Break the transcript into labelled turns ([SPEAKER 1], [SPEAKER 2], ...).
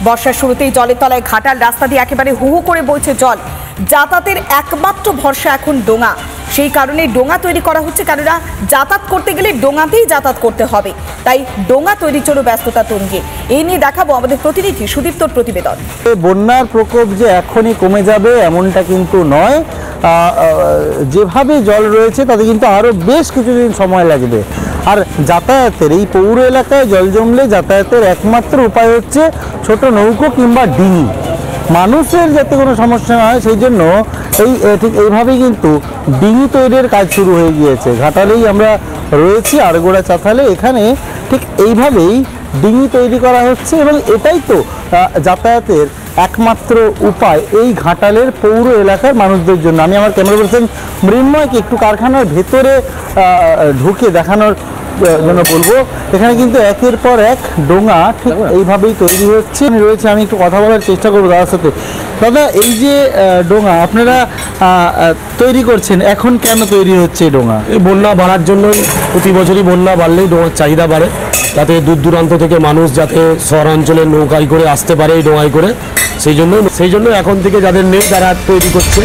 [SPEAKER 1] বর্ষার শুরুতেই জলের তলায় ঘাটাল রাস্তা দিয়ে একেবারে হু হু করে বইছে জল। যাতায়াতের একমাত্র ভরসা এখন ডোঙা। সেই কারণে ডোঙা তৈরি করা হচ্ছে, কেননা যাতায়াত করতে গেলে ডোঙাতেই যাতায়াত করতে হবে। তাই ডোঙা তৈরির জন্য ব্যস্ততা তুঙ্গে। এই নিয়ে দেখাবো আমাদের প্রতিনিধি সুদীপ্তর প্রতিবেদন।
[SPEAKER 2] বন্যার প্রকোপ যে এখনই কমে যাবে এমনটা কিন্তু নয়। যেভাবে জল রয়েছে তাতে কিন্তু আরও বেশ কিছুদিন সময় লাগবে। আর যাতায়াতের এই পৌর এলাকায় জল জমলে যাতায়াতের একমাত্র উপায় হচ্ছে ছোট নৌকো কিংবা ডিঙি। মানুষের যাতে কোনো সমস্যা না হয় সেই জন্য ঠিক এইভাবেই কিন্তু ডিঙি তৈরির কাজ শুরু হয়ে গিয়েছে। ঘাটালেই আমরা রয়েছি, আড়গোড়া চাতালে। এখানে ঠিক এইভাবেই ডিঙি তৈরি করা হচ্ছে এবং এটাই তো যাতায়াতের একমাত্র উপায় এই ঘাটালের পৌর এলাকার মানুষদের জন্য। আমি আমার ক্যামেরা পার্সন মৃন্ময়কে একটু কারখানার ভেতরে ঢুকে দেখানোর জন্য বলবো। এখানে কিন্তু একের পর এক ডোঙা ঠিক এইভাবেই তৈরি হচ্ছে রয়েছে। আমি একটু কথা বলার চেষ্টা করবো দাদার সাথে। দাদা, এই যে ডোঙা আপনারা তৈরি করছেন, এখন কেন তৈরি হচ্ছে এই ডোঙা?
[SPEAKER 3] এই বন্যা বাড়ার জন্যই, প্রতি বছরই বন্যা বাড়লেই ডোঙার চাহিদা বাড়ে, যাতে দূর দূরান্ত থেকে মানুষ যাতে শহরাঞ্চলে নৌকায় করে আসতে পারে এই ডোঙায় করে। সেই জন্য এখন থেকে যাদের নেই তারা তৈরি করছে।